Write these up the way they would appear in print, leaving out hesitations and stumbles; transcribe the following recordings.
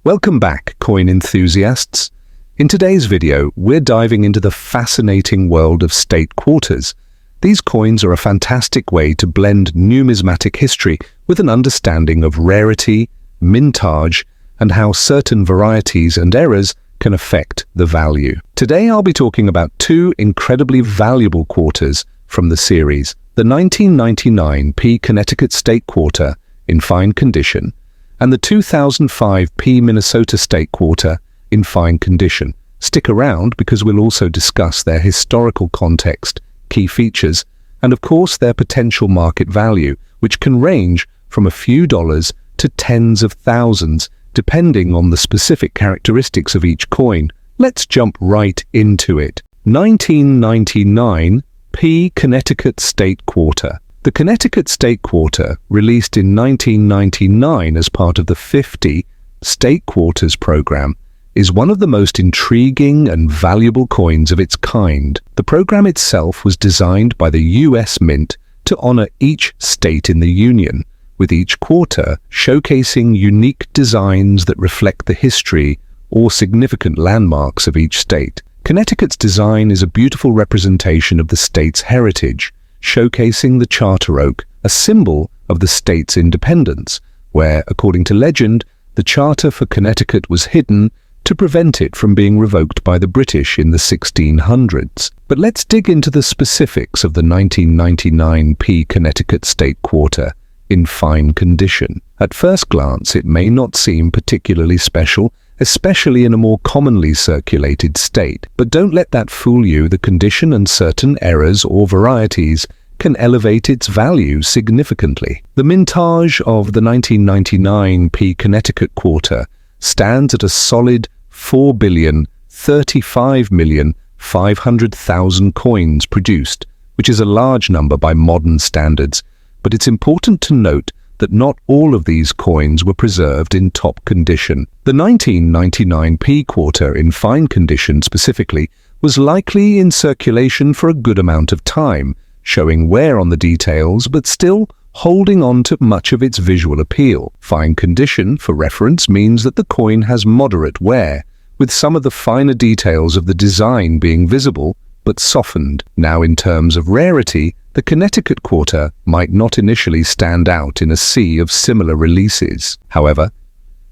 Welcome back, coin enthusiasts. In today's video, we're diving into the fascinating world of state quarters. These coins are a fantastic way to blend numismatic history with an understanding of rarity, mintage, and how certain varieties and eras can affect the value. Today I'll be talking about two incredibly valuable quarters from the series, the 1999 P Connecticut State Quarter in fine condition, and the 2005 P Minnesota State Quarter in fine condition. Stick around because we'll also discuss their historical context, key features, and of course their potential market value, which can range from a few dollars to tens of thousands, depending on the specific characteristics of each coin. Let's jump right into it. 1999 P Connecticut State Quarter. The Connecticut State Quarter, released in 1999 as part of the 50 State Quarters program, is one of the most intriguing and valuable coins of its kind. The program itself was designed by the U.S. Mint to honor each state in the Union, with each quarter showcasing unique designs that reflect the history or significant landmarks of each state. Connecticut's design is a beautiful representation of the state's heritage, showcasing the charter oak, a symbol of the state's independence, where, according to legend, the charter for Connecticut was hidden to prevent it from being revoked by the British in the 1600s. But let's dig into the specifics of the 1999 P Connecticut State Quarter in fine condition. At first glance, it may not seem particularly special, especially in a more commonly circulated state. But don't let that fool you. The condition and certain errors or varieties can elevate its value significantly. The mintage of the 1999 P Connecticut Quarter stands at a solid 4,035,500,000 coins produced, which is a large number by modern standards. But it's important to note that not all of these coins were preserved in top condition. The 1999 P Quarter in fine condition specifically was likely in circulation for a good amount of time, showing wear on the details but still holding on to much of its visual appeal. Fine condition, for reference, means that the coin has moderate wear, with some of the finer details of the design being visible but softened. Now, in terms of rarity, the Connecticut Quarter might not initially stand out in a sea of similar releases. However,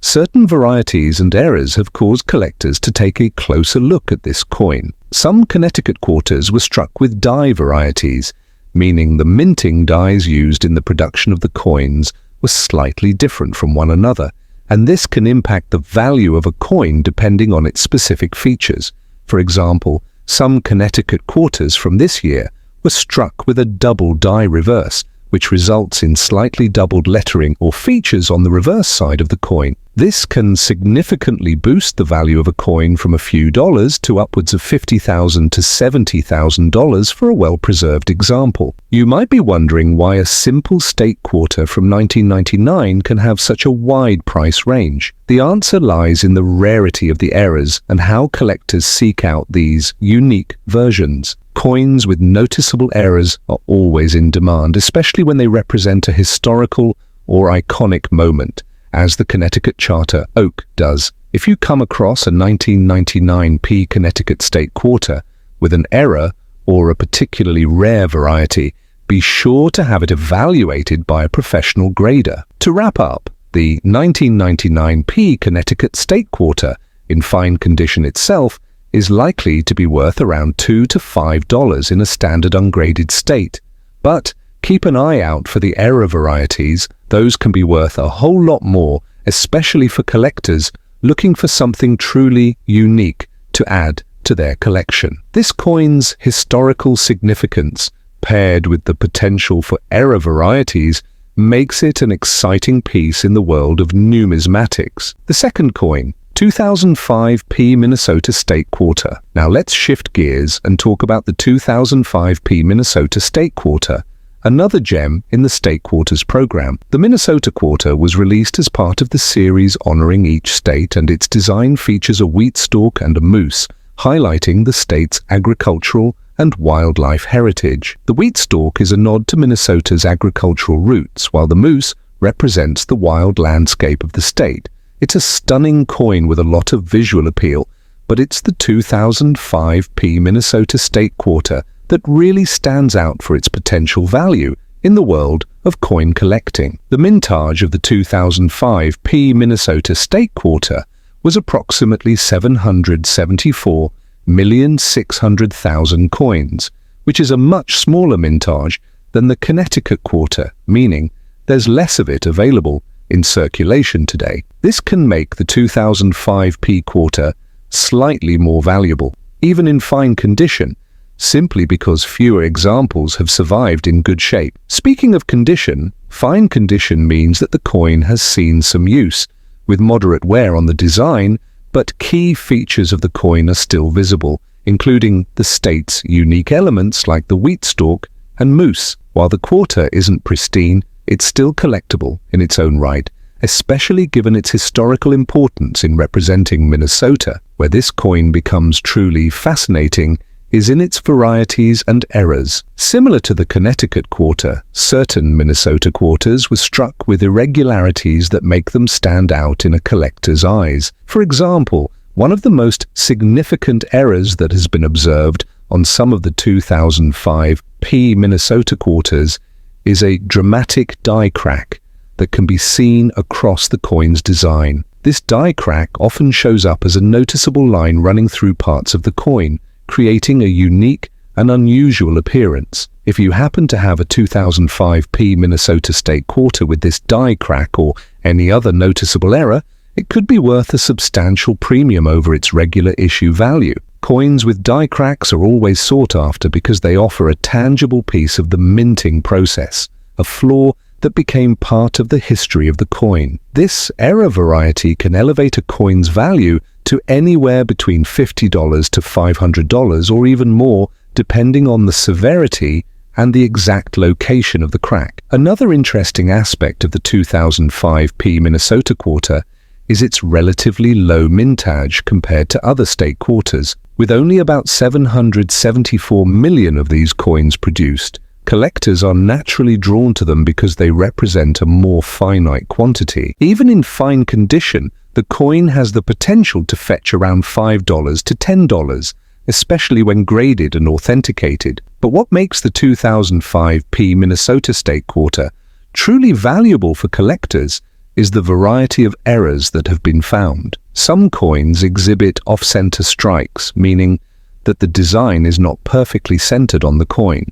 certain varieties and eras have caused collectors to take a closer look at this coin. Some Connecticut Quarters were struck with die varieties, meaning the minting dies used in the production of the coins were slightly different from one another, and this can impact the value of a coin depending on its specific features. For example, some Connecticut Quarters from this year were struck with a double die reverse, which results in slightly doubled lettering or features on the reverse side of the coin. This can significantly boost the value of a coin from a few dollars to upwards of $50,000 to $70,000 for a well-preserved example. You might be wondering why a simple state quarter from 1999 can have such a wide price range. The answer lies in the rarity of the eras and how collectors seek out these unique versions. Coins with noticeable errors are always in demand, especially when they represent a historical or iconic moment, as the Connecticut Charter Oak does. If you come across a 1999 P Connecticut State Quarter with an error or a particularly rare variety, be sure to have it evaluated by a professional grader. To wrap up, the 1999 P Connecticut State Quarter in fine condition itself is likely to be worth around $2 to $5 in a standard ungraded state. But keep an eye out for the error varieties. Those can be worth a whole lot more, especially for collectors looking for something truly unique to add to their collection. This coin's historical significance, paired with the potential for error varieties, makes it an exciting piece in the world of numismatics. The second coin, 2005 P Minnesota State Quarter. Now let's shift gears and talk about the 2005 P Minnesota State Quarter, another gem in the State Quarters program. The Minnesota Quarter was released as part of the series honoring each state, and its design features a wheat stalk and a moose, highlighting the state's agricultural and wildlife heritage. The wheat stalk is a nod to Minnesota's agricultural roots, while the moose represents the wild landscape of the state, It's a stunning coin with a lot of visual appeal, but it's the 2005p Minnesota State Quarter that really stands out for its potential value in the world of coin collecting. The mintage of the 2005p Minnesota State Quarter was approximately 774,600,000 coins, which is a much smaller mintage than the Connecticut Quarter, meaning there's less of it available in circulation today. This can make the 2005p Quarter slightly more valuable, even in fine condition, simply because fewer examples have survived in good shape. Speaking of condition, fine condition means that the coin has seen some use, with moderate wear on the design, but key features of the coin are still visible, including the state's unique elements like the wheat stalk and moose. While the quarter isn't pristine, it's still collectible in its own right, especially given its historical importance in representing Minnesota. Where this coin becomes truly fascinating is in its varieties and errors. Similar to the Connecticut Quarter, certain Minnesota quarters were struck with irregularities that make them stand out in a collector's eyes. For example, one of the most significant errors that has been observed on some of the 2005p Minnesota quarters is a dramatic die crack that can be seen across the coin's design. This die crack often shows up as a noticeable line running through parts of the coin, creating a unique and unusual appearance. If you happen to have a 2005p Minnesota State Quarter with this die crack or any other noticeable error, it could be worth a substantial premium over its regular issue value. Coins with die cracks are always sought after because they offer a tangible piece of the minting process, a flaw that became part of the history of the coin. This error variety can elevate a coin's value to anywhere between $50 to $500 or even more, depending on the severity and the exact location of the crack. Another interesting aspect of the 2005p Minnesota Quarter is its relatively low mintage compared to other state quarters. With only about 774 million of these coins produced, collectors are naturally drawn to them because they represent a more finite quantity. Even in fine condition, the coin has the potential to fetch around $5 to $10, especially when graded and authenticated. But what makes the 2005p Minnesota State Quarter truly valuable for collectors is the variety of errors that have been found. Some coins exhibit off-center strikes, meaning that the design is not perfectly centered on the coin,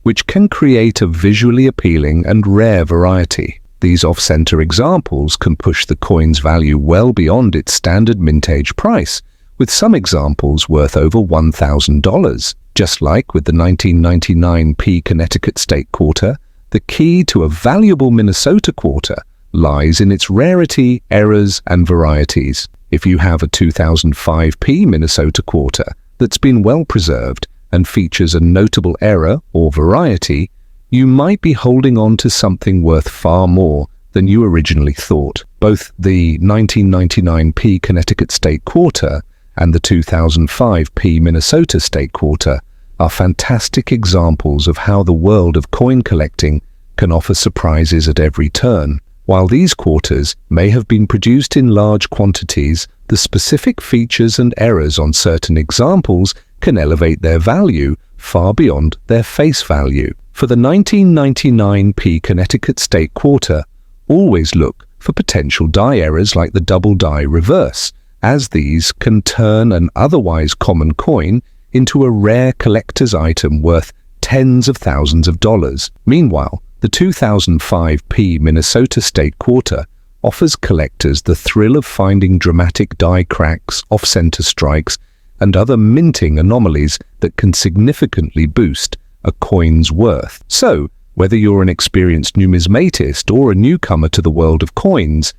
which can create a visually appealing and rare variety. These off-center examples can push the coin's value well beyond its standard mintage price, with some examples worth over $1,000. Just like with the 1999p Connecticut State Quarter, the key to a valuable Minnesota quarter lies in its rarity, errors, and varieties. If you have a 2005p Minnesota quarter that's been well preserved and features a notable error or variety, you might be holding on to something worth far more than you originally thought. Both the 1999p Connecticut State Quarter and the 2005p Minnesota State Quarter are fantastic examples of how the world of coin collecting can offer surprises at every turn. While these quarters may have been produced in large quantities, the specific features and errors on certain examples can elevate their value far beyond their face value. For the 1999p Connecticut State Quarter, always look for potential die errors like the double die reverse, as these can turn an otherwise common coin into a rare collector's item worth tens of thousands of dollars. Meanwhile, the 2005p Minnesota State Quarter offers collectors the thrill of finding dramatic die cracks, off-center strikes, and other minting anomalies that can significantly boost a coin's worth. So, whether you're an experienced numismatist or a newcomer to the world of coins,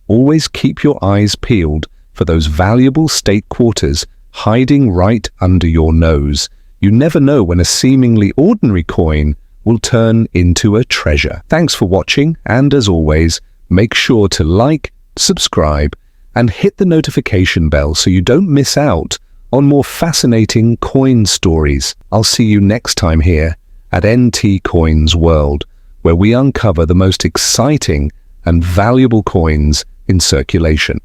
always keep your eyes peeled for those valuable state quarters hiding right under your nose. You never know when a seemingly ordinary coin will turn into a treasure. Thanks for watching, and as always, make sure to like, subscribe, and hit the notification bell so you don't miss out on more fascinating coin stories. I'll see you next time here at NT Coins World, where we uncover the most exciting and valuable coins in circulation.